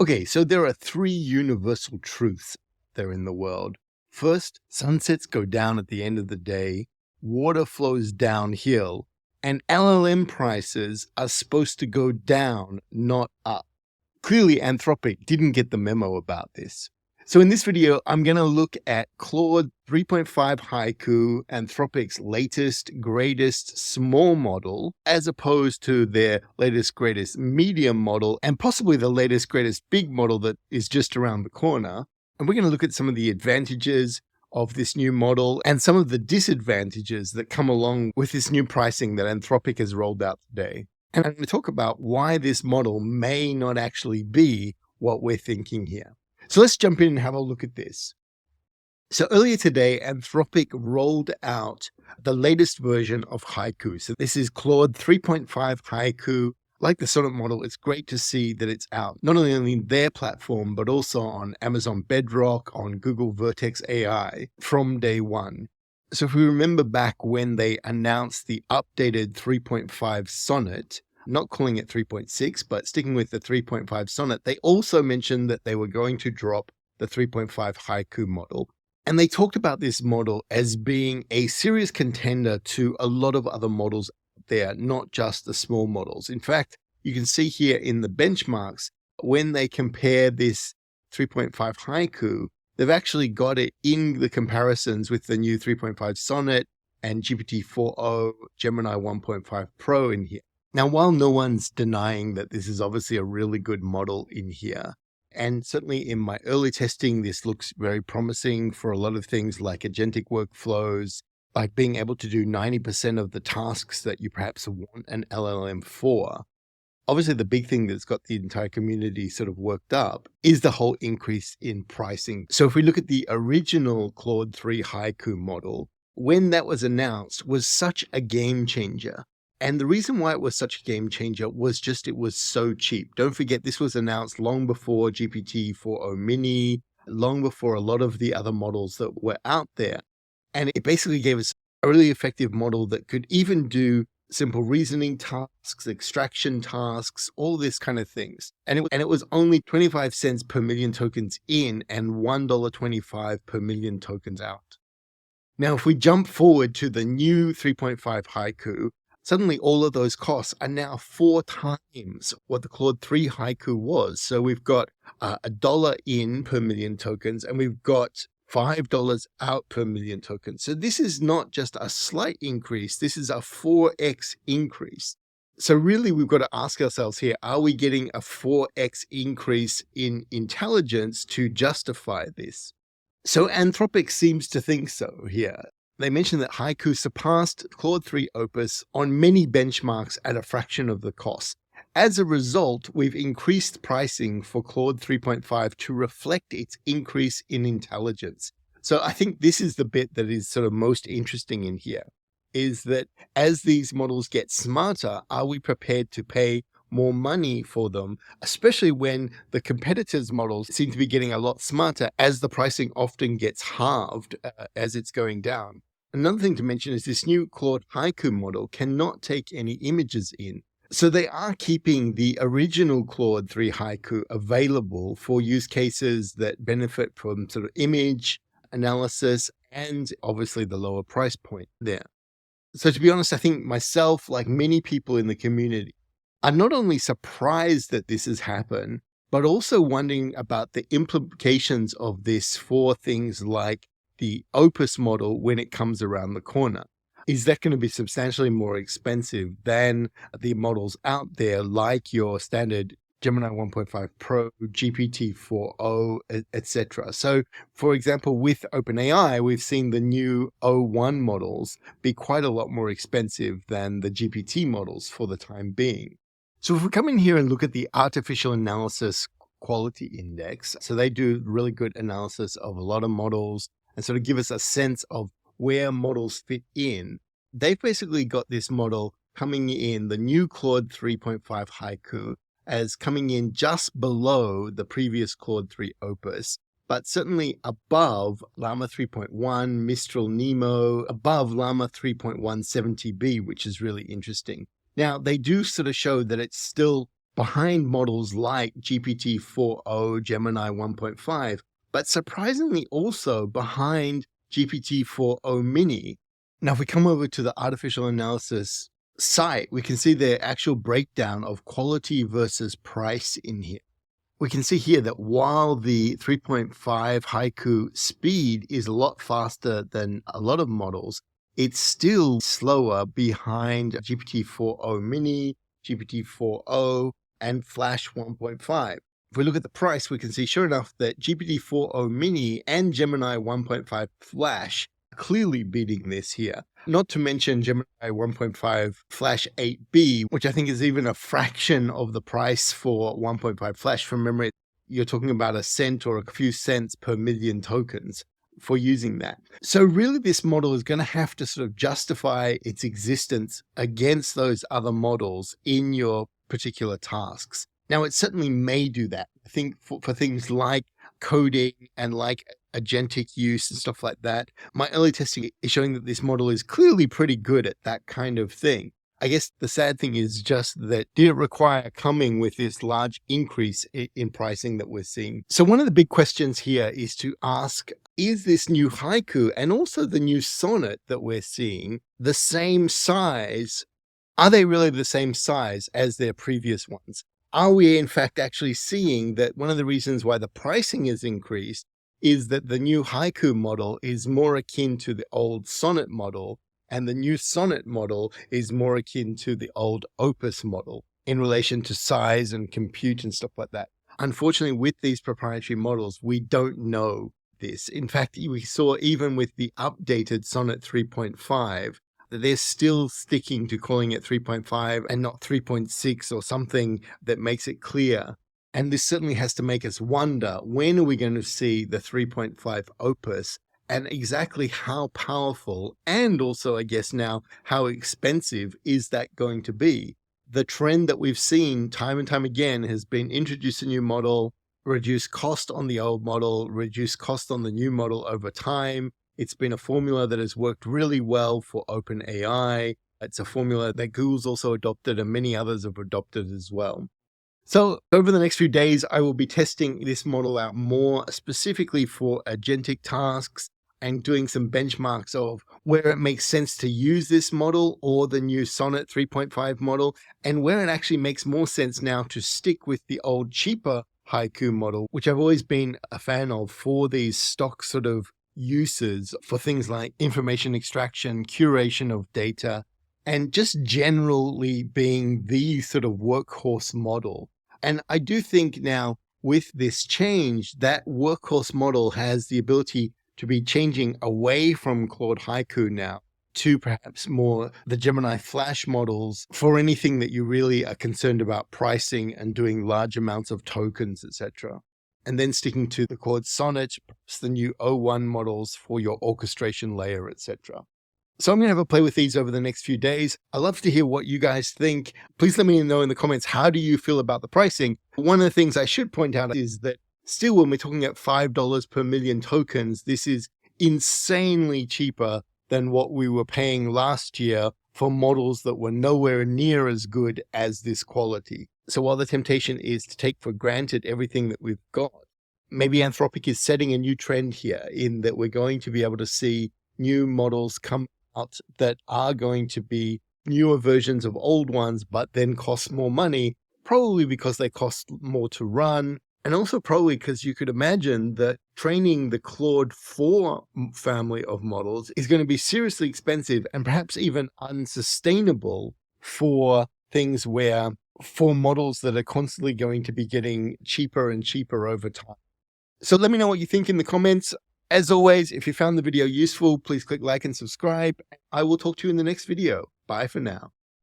Okay, so there are three universal truths there in the world. First, sunsets go down at the end of the day, water flows downhill, and LLM prices are supposed to go down, not up. Clearly, Anthropic didn't get the memo about this. So in this video, I'm going to look at Claude 3.5 Haiku, Anthropic's latest, greatest small model, as opposed to their latest, greatest medium model, and possibly the latest, greatest big model that is just around the corner. And we're going to look at some of the advantages of this new model and some of the disadvantages that come along with this new pricing that Anthropic has rolled out today. And I'm going to talk about why this model may not actually be what we're thinking here. So let's jump in and have a look at this. So earlier today, Anthropic rolled out the latest version of Haiku. So this is Claude 3.5 Haiku. Like the Sonnet model, it's great to see that it's out, not only on their platform, but also on Amazon Bedrock, on Google Vertex AI from day one. So if we remember back when they announced the updated 3.5 Sonnet, not calling it 3.6, but sticking with the 3.5 Sonnet, they also mentioned that they were going to drop the 3.5 Haiku model. And they talked about this model as being a serious contender to a lot of other models there, not just the small models. In fact, you can see here in the benchmarks, when they compare this 3.5 Haiku, they've actually got it in the comparisons with the new 3.5 Sonnet and GPT-4o, Gemini 1.5 Pro in here. Now, while no one's denying that this is obviously a really good model in here, and certainly in my early testing, this looks very promising for a lot of things like agentic workflows, like being able to do 90% of the tasks that you perhaps want an LLM for. Obviously, the big thing that's got the entire community sort of worked up is the whole increase in pricing. So if we look at the original Claude 3 Haiku model, when that was announced, was such a game changer. And the reason why it was such a game changer was just it was so cheap. Don't forget, this was announced long before GPT-4o Mini, long before a lot of the other models that were out there. And it basically gave us a really effective model that could even do simple reasoning tasks, extraction tasks, all this kind of things. And it was only 25 cents per million tokens in and $1.25 per million tokens out. Now, if we jump forward to the new 3.5 Haiku, suddenly all of those costs are now 4 times what the Claude 3 Haiku was. So we've got $1 in per million tokens, and we've got $5 out per million tokens. So this is not just a slight increase, this is a 4x increase. So really we've got to ask ourselves here, are we getting a 4x increase in intelligence to justify this? So Anthropic seems to think so here. They mentioned that Haiku surpassed Claude 3 Opus on many benchmarks at a fraction of the cost. As a result, we've increased pricing for Claude 3.5 to reflect its increase in intelligence. So I think this is the bit that is sort of most interesting in here, is that as these models get smarter, are we prepared to pay more money for them, especially when the competitors' models seem to be getting a lot smarter as the pricing often gets halved as it's going down. Another thing to mention is this new Claude Haiku model cannot take any images in. So they are keeping the original Claude 3 Haiku available for use cases that benefit from sort of image analysis and obviously the lower price point there. So to be honest, I think myself, like many people in the community, are not only surprised that this has happened, but also wondering about the implications of this for things like the Opus model when it comes around the corner. Is that going to be substantially more expensive than the models out there like your standard Gemini 1.5 Pro, GPT-4o, etc.? So, for example, with OpenAI, we've seen the new O1 models be quite a lot more expensive than the GPT models for the time being. So if we come in here and look at the artificial analysis quality index, so they do really good analysis of a lot of models and sort of give us a sense of where models fit in. They've basically got this model coming in, the new Claude 3.5 Haiku, as coming in just below the previous Claude 3 Opus, but certainly above Llama 3.1, Mistral Nemo, above Llama 3.1 70B, which is really interesting. Now, they do sort of show that it's still behind models like GPT-4o, Gemini 1.5, but surprisingly also behind GPT-4o Mini. Now, if we come over to the artificial analysis site, we can see the actual breakdown of quality versus price in here. We can see here that while the 3.5 Haiku speed is a lot faster than a lot of models, it's still slower behind GPT-4o Mini, GPT-4o, and Flash 1.5. If we look at the price, we can see sure enough that GPT-4o Mini and Gemini 1.5 Flash are clearly beating this here. Not to mention Gemini 1.5 Flash 8B, which I think is even a fraction of the price for 1.5 Flash. From memory, you're talking about a cent or a few cents per million tokens for using that. So really this model is going to have to sort of justify its existence against those other models in your particular tasks. Now, it certainly may do that. I think for things like coding and like agentic use and stuff like that, my early testing is showing that this model is clearly pretty good at that kind of thing. I guess the sad thing is just that did it require coming with this large increase in pricing that we're seeing? So one of the big questions here is to ask, is this new Haiku and also the new Sonnet that we're seeing the same size? Are they really the same size as their previous ones? Are we in fact actually seeing that one of the reasons why the pricing is increased is that the new Haiku model is more akin to the old Sonnet model, and the new Sonnet model is more akin to the old Opus model in relation to size and compute and stuff like that? Unfortunately, with these proprietary models, we don't know this. In fact, we saw even with the updated Sonnet 3.5, that they're still sticking to calling it 3.5 and not 3.6 or something that makes it clear. And this certainly has to make us wonder, when are we going to see the 3.5 Opus, and exactly how powerful and also, I guess now, how expensive is that going to be? The trend that we've seen time and time again has been introduce a new model, reduce cost on the old model, reduce cost on the new model over time. It's been a formula that has worked really well for OpenAI. It's a formula that Google's also adopted and many others have adopted as well. So over the next few days, I will be testing this model out more specifically for agentic tasks and doing some benchmarks of where it makes sense to use this model or the new Sonnet 3.5 model, and where it actually makes more sense now to stick with the old cheaper Haiku model, which I've always been a fan of for these stock sort of uses for things like information extraction, curation of data, and just generally being the sort of workhorse model. And I do think now with this change, that workhorse model has the ability to be changing away from Claude Haiku now to perhaps more the Gemini Flash models for anything that you really are concerned about pricing and doing large amounts of tokens, etc. And then sticking to the Claude Sonnet, perhaps the new O1 models for your orchestration layer, etc. So I'm going to have a play with these over the next few days. I'd love to hear what you guys think. Please let me know in the comments, how do you feel about the pricing? One of the things I should point out is that still, when we're talking at $5 per million tokens, this is insanely cheaper than what we were paying last year for models that were nowhere near as good as this quality. So while the temptation is to take for granted everything that we've got, maybe Anthropic is setting a new trend here in that we're going to be able to see new models come out that are going to be newer versions of old ones, but then cost more money, probably because they cost more to run. And also probably because you could imagine that training the Claude 4 family of models is going to be seriously expensive and perhaps even unsustainable for things where for models that are constantly going to be getting cheaper and cheaper over time. So let me know what you think in the comments. As always, if you found the video useful, please click like and subscribe. I will talk to you in the next video. Bye for now.